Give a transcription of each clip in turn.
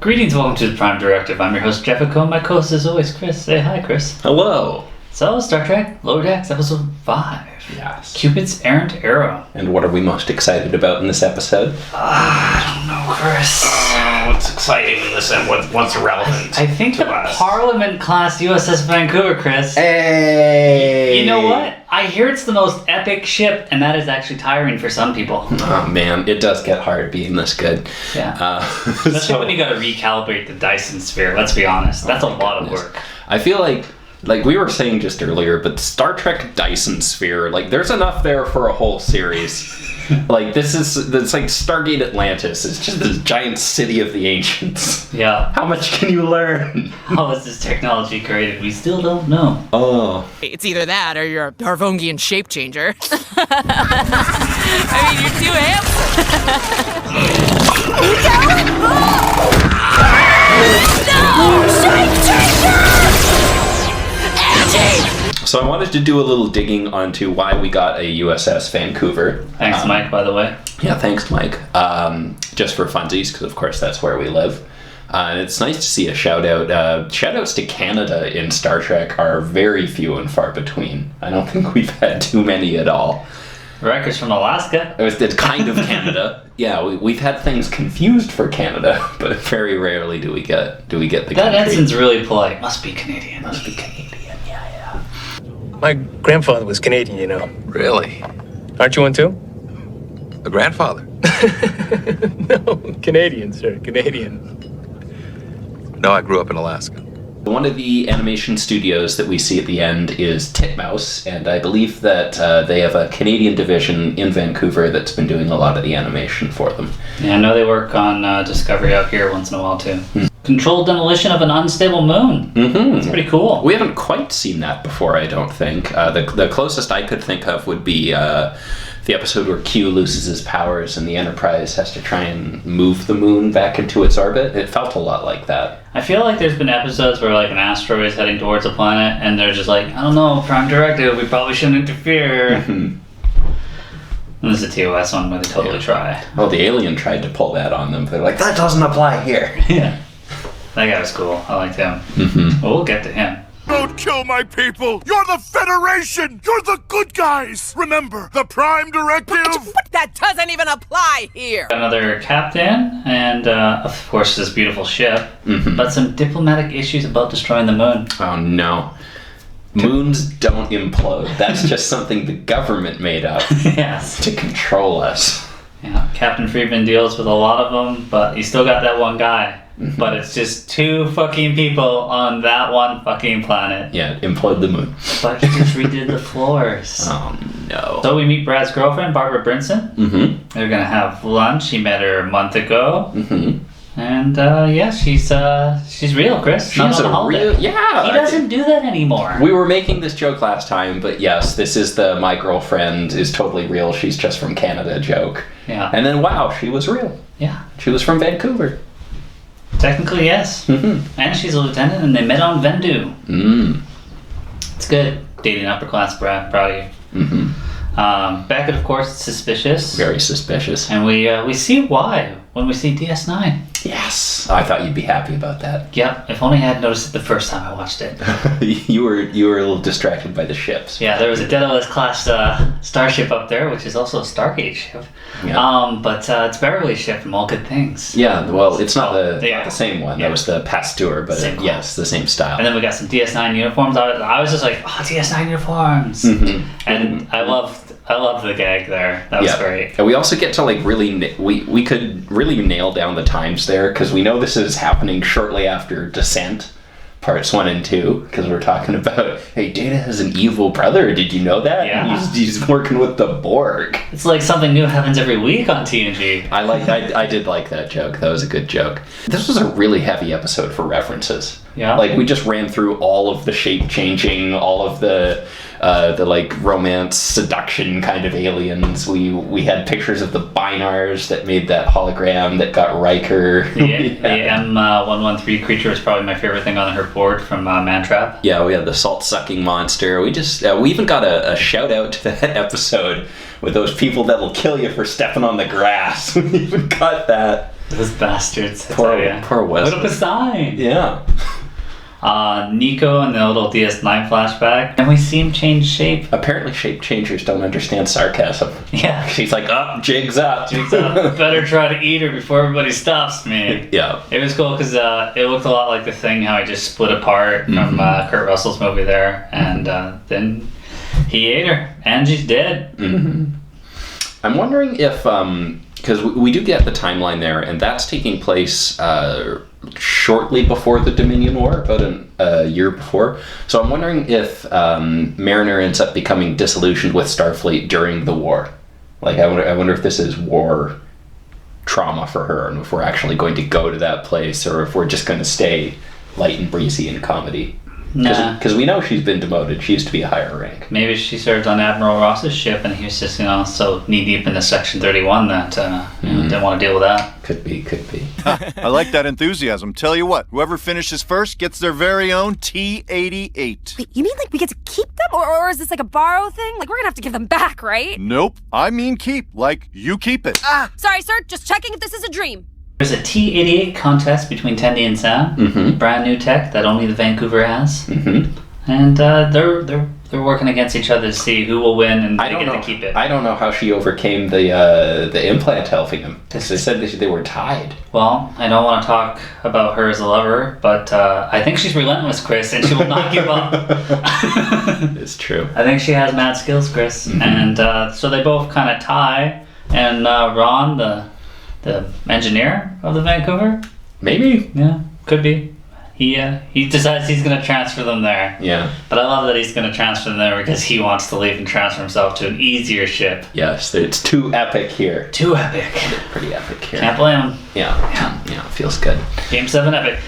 Greetings, welcome to the Prime Directive. I'm your host, Jefficho. My co-host is always Chris. Say hi, Chris. Hello. So, Star Trek Lower Decks, Episode 5. Yes. Cupid's Errant Arrow. And what are we most excited about in this episode? I don't know, Chris. What's exciting in this and what's relevant? I think the Parliament-class USS Vancouver, Chris. Hey! You know what? I hear it's the most epic ship, and that is actually tiring for some people. Oh, man. It does get hard being this good. Yeah. Especially when you gotta recalibrate the Dyson sphere, let's be honest. That's a lot of work. I feel like we were saying just earlier, but Star Trek Dyson Sphere, there's enough there for a whole series. It's like Stargate Atlantis. It's just this giant city of the ancients. Yeah. How much can you learn? How was this technology created? We still don't know. Oh. It's either that or you're a Harvongian shape changer. I mean, you're too handsome. No! Shape changer! So I wanted to do a little digging onto why we got a USS Vancouver. Thanks, Mike, by the way. Yeah, thanks, Mike. Just for funsies, because of course that's where we live. And it's nice to see a shout out. Shout outs to Canada in Star Trek are very few and far between. I don't think we've had too many at all. Riker's from Alaska. It's kind of Canada. Yeah, we've had things confused for Canada, but very rarely do we get the country. That ensign's really polite. Must be Canadian. Must be Canadian. My grandfather was Canadian, you know. Really? Aren't you one too? A grandfather? No, Canadian, sir, Canadian. No, I grew up in Alaska. One of the animation studios that we see at the end is Titmouse, and I believe that they have a Canadian division in Vancouver that's been doing a lot of the animation for them. Yeah, I know they work on Discovery out here once in a while too. Controlled demolition of an unstable moon. Mm-hmm. That's pretty cool. We haven't quite seen that before, I don't think. The closest I could think of would be the episode where Q loses his powers and the Enterprise has to try and move the moon back into its orbit. It felt a lot like that. I feel like there's been episodes where an asteroid is heading towards a planet and they're just like, I don't know, Prime Directive, we probably shouldn't interfere. Mm-hmm. And this is a TOS one where they totally try. Oh, the alien tried to pull that on them. They're like, that doesn't apply here. Yeah. That guy was cool. I liked him. Mm-hmm. Well, we'll get to him. Don't kill my people! You're the Federation! You're the good guys! Remember, the Prime Directive? That doesn't even apply here. Another captain, and of course this beautiful ship, but some diplomatic issues about destroying the moon. Oh no. Moons don't implode. That's just something the government made up Yes. to control us. Yeah, Captain Friedman deals with a lot of them, but he's still got that one guy. But it's just two fucking people on that one fucking planet. Yeah, implode the moon. But he just redid the floors. Oh no. So we meet Brad's girlfriend, Barbara Brinson. Mm-hmm. They're gonna have lunch. He met her a month ago. Mm-hmm. And yeah, she's real, Chris. She's Not on the a holiday. real, yeah. He doesn't do that anymore. We were making this joke last time, but yes, this is the my girlfriend is totally real. She's just from Canada joke. Yeah. And then wow, she was real. Yeah. She was from Vancouver. Technically, yes. Mm-hmm. And she's a lieutenant, and they met on Vendu. Mm. It's good. Dating upper class Brad. Proud of you. Mm-hmm. Beckett, of course, is suspicious. Very suspicious. And we see why when we see DS9. Yes. I thought you'd be happy about that. Yep. If only I had noticed it the first time I watched it. you were a little distracted by the ships. Yeah, there was a Deadalus class starship up there, which is also a Stargate ship. Yeah. But it's Beverly's ship from All Good Things. Yeah, well, it's not the same one. Yeah. That was the Pasteur, but yes, the same style. And then we got some DS9 uniforms. I was just like, oh, DS9 uniforms. Mm-hmm. And I loved the gag there. That was great. And we also get to really, we could really nail down the times there, because we know this is happening shortly after Descent, parts 1 and 2, because we're talking about, hey, Data has an evil brother. Did you know that? Yeah. He's working with the Borg. It's like something new happens every week on TNG. I did like that joke. That was a good joke. This was a really heavy episode for references. Yeah. We just ran through all of the shape changing, all of the romance seduction kind of aliens. We had pictures of the Binars that made that hologram that got Riker. The M113 creature is probably my favorite thing on her board from Mantrap. Yeah, we had the salt sucking monster. We even got a shout out to that episode with those people that'll kill you for stepping on the grass. We even got that. Those bastards. I Poor, tell ya. poor Wes. Put up a sign. Yeah. Nico and the little DS9 flashback. And we see him change shape. Apparently shape changers don't understand sarcasm. Yeah. She's like, oh, jig's up. Better try to eat her before everybody stops me. Yeah. It was cool because it looked a lot like The Thing, how he just split apart from Kurt Russell's movie there. And then he ate her. And she's dead. Mm-hmm. I'm wondering if, because we do get the timeline there, and that's taking place shortly before the Dominion War, about a year before. So I'm wondering if Mariner ends up becoming disillusioned with Starfleet during the war. Like, I wonder if this is war trauma for her, and if we're actually going to go to that place, or if we're just going to stay light and breezy in comedy. Because we know she's been demoted. She used to be a higher rank. Maybe she served on Admiral Ross's ship and he was just, so knee-deep into Section 31 that didn't want to deal with that. Could be. I like that enthusiasm. Tell you what, whoever finishes first gets their very own T88. Wait, you mean like we get to keep them? Or is this like a borrow thing? Like we're gonna have to give them back, right? Nope, I mean keep, like you keep it. Sorry, sir, just checking if this is a dream. There's a T88 contest between Tendi and Sam. Brand new tech that only the Vancouver has. And they're working against each other to see who will win, and they get to keep it. I don't know how she overcame the implant helping him. They said they were tied. Well, I don't want to talk about her as a lover, but I think she's relentless, Chris, and she will not give up. It's true. I think she has mad skills, Chris. And so they both kind of tie, and Ron, the engineer of the Vancouver? Maybe. Yeah, could be. He decides he's going to transfer them there. Yeah. But I love that he's going to transfer them there because he wants to leave and transfer himself to an easier ship. Yes, it's too epic here. Too epic. Pretty epic here. Can't blame him. Yeah, feels good. Game 7 epic.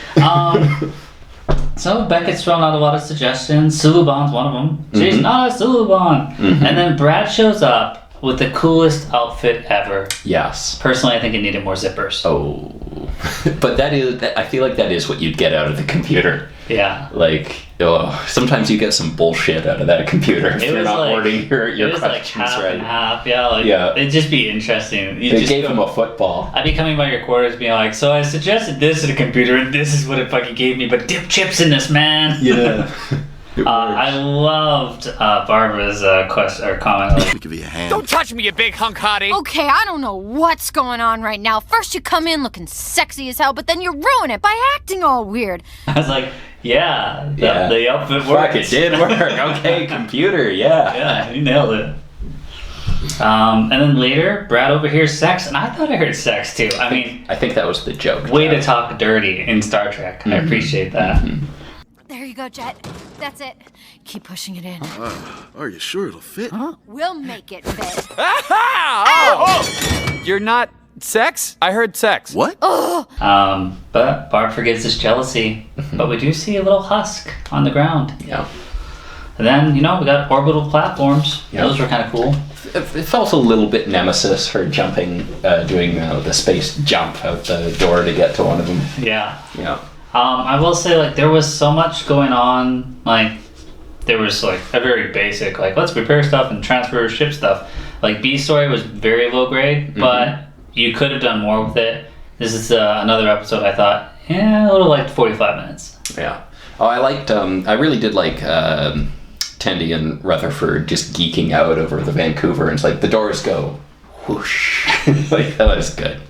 So Beckett's thrown out a lot of suggestions. Suluban's one of them. She's not a Suluban. And then Brad shows up with the coolest outfit ever. Yes. Personally, I think it needed more zippers. Oh. But I feel like that is what you'd get out of the computer. Yeah. Like, sometimes you get some bullshit out of that computer if you're not wording your questions like half right. and half. Yeah, it'd just be interesting. They gave him a football. I'd be coming by your quarters being like, so I suggested this to the computer and this is what it fucking gave me, but dip chips in this, man. Yeah. I loved Barbara's comment. Let me give you a hand. Don't touch me, you big hunk hottie. Okay, I don't know what's going on right now. First you come in looking sexy as hell, but then you ruin it by acting all weird. I was like, the outfit worked. Fuck, it did work. Okay, computer, yeah. Yeah, you nailed it. And then later, Brad overhears sex, and I thought I heard sex too. I think that was the joke. Way to talk dirty in Star Trek. I appreciate that. There you go, Jet. That's it. Keep pushing it in. Are you sure it'll fit? We'll make it fit. Oh! You're not sex? I heard sex. What? But Barb forgets his jealousy. But we do see a little husk on the ground. Yeah. And then, we got orbital platforms. Yeah. Those were kind of cool. It felt a little bit Nemesis, her jumping, doing the space jump out the door to get to one of them. Yeah. Yeah. I will say, there was so much going on. There was, a very basic, let's repair stuff and transfer ship stuff. B Story was very low grade, but you could have done more with it. This is another episode I thought, I would have liked 45 minutes. Yeah. Oh, I really did like Tendi and Rutherford just geeking out over the Vancouver, and it's like, the doors go whoosh. That was good.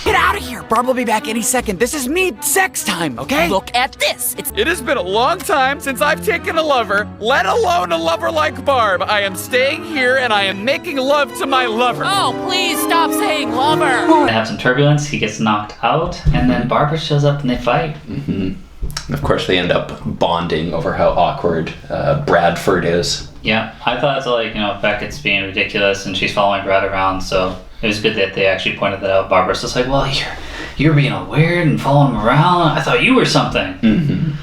Get out of here! Barb will be back any second. This is me sex time, okay? Look at this. It has been a long time since I've taken a lover, let alone a lover like Barb. I am staying here and I am making love to my lover. Oh, please stop saying lover. They have some turbulence, he gets knocked out, and then Barbara shows up and they fight. Of course, they end up bonding over how awkward Bradford is. Yeah, I thought Beckett's being ridiculous and she's following Brad around, so it was good that they actually pointed that out. Barbara's just like, well, you're being all weird and following him around. I thought you were something.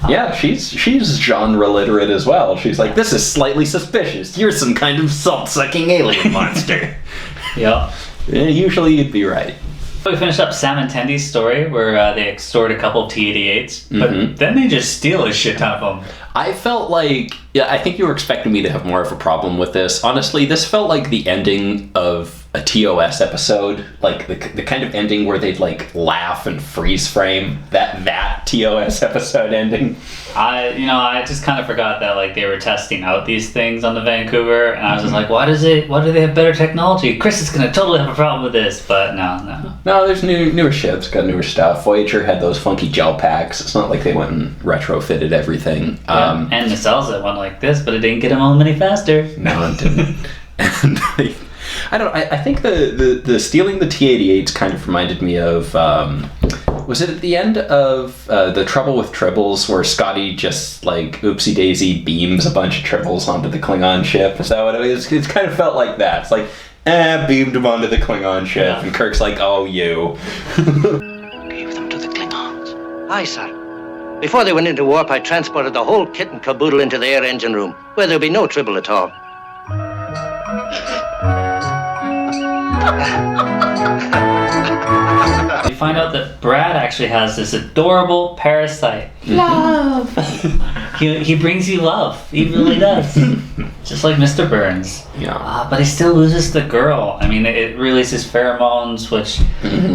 Yeah, she's genre literate as well. She's like, this is slightly suspicious. You're some kind of salt-sucking alien monster. Yep. Usually you'd be right. We finished up Sam and Tendy's story where they extort a couple of T88s, but then they just steal a shit ton of them. I felt I think you were expecting me to have more of a problem with this. Honestly, this felt like the ending of a TOS episode, like the kind of ending where they'd like laugh and freeze frame that TOS episode ending. I just kind of forgot that like they were testing out these things on the Vancouver, and I was just like, why do they have better technology? Chris is gonna totally have a problem with this, but no. There's newer ships, got newer stuff. Voyager had those funky gel packs. It's not like they went and retrofitted everything. And nacelles that went like this, but it didn't get them all any faster. No, it didn't. And I don't know. I think the stealing the T88s kind of reminded me of. Was it at the end of The Trouble with Tribbles where Scotty just like oopsie daisy beams a bunch of tribbles onto the Klingon ship? Is that what it is? It's kind of felt like that. It's like, beamed them onto the Klingon ship, and Kirk's like, oh, you. Gave them to the Klingons. Aye, sir. Before they went into warp, I transported the whole kit and caboodle into the air engine room, where there'll be no trouble at all. You find out that Brad actually has this adorable parasite. Love! he brings you love. He really does. Just like Mr. Burns. Yeah. But he still loses the girl. I mean, it releases pheromones, which,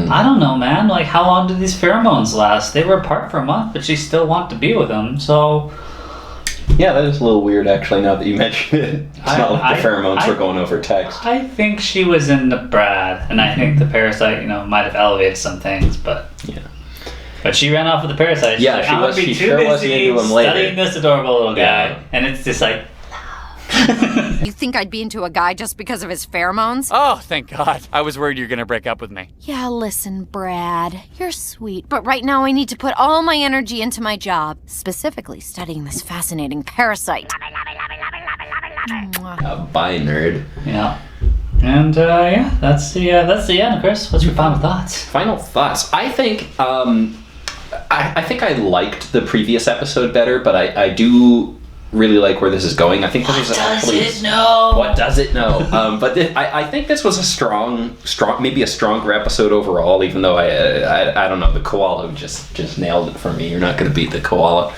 I don't know, man. Like, how long did these pheromones last? They were apart for a month, but she still wanted to be with him, so... Yeah, that is a little weird, actually, now that you mention it. It's not like the pheromones were going over text. I think she was into Brad, and I think the parasite, might have elevated some things, but... Yeah. But she ran off with the parasite. Yeah, she sure was into him later. Studying this adorable little guy, and it's just like... You think I'd be into a guy just because of his pheromones? Oh, thank God. I was worried you were gonna break up with me. Yeah, listen, Brad. You're sweet, but right now I need to put all my energy into my job, specifically studying this fascinating parasite. Bye, nerd. Yeah. And that's the end, Chris. What's your final thoughts? Final thoughts. I think I think I liked the previous episode better, but I do really like where this is going. I think this was actually... What does it know? What does it know? But I think this was a strong, maybe a stronger episode overall, even though I don't know, the koala just nailed it for me. You're not going to beat the koala.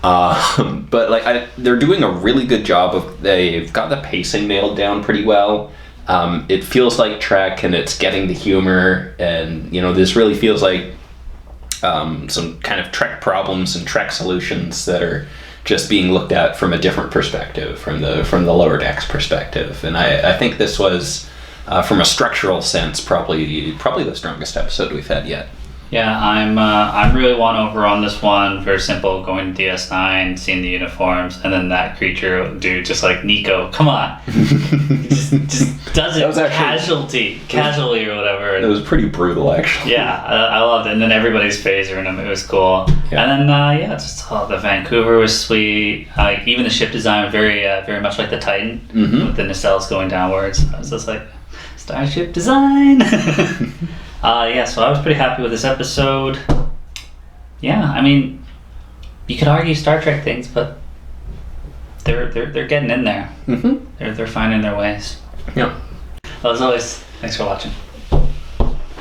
But like they're doing a really good job of, they've got the pacing nailed down pretty well. It feels like Trek, and it's getting the humor, and this really feels like some kind of Trek problems and Trek solutions that are just being looked at from a different perspective, from the lower decks perspective. And I think this was, from a structural sense, probably the strongest episode we've had yet. Yeah, I'm really won over on this one. Very simple, going to DS9, seeing the uniforms, and then that creature dude, just like Nico. Come on, just does it casually or whatever. It was pretty brutal, actually. Yeah, I loved it. And then everybody's phaser in him, it was cool. Yeah. And then the Vancouver was sweet. Even the ship design was very much like the Titan, with the nacelles going downwards. I was just like, starship design. So I was pretty happy with this episode. Yeah, I mean, you could argue Star Trek things, but they're getting in there. They're finding their ways. Yeah. Well, as always, thanks for watching.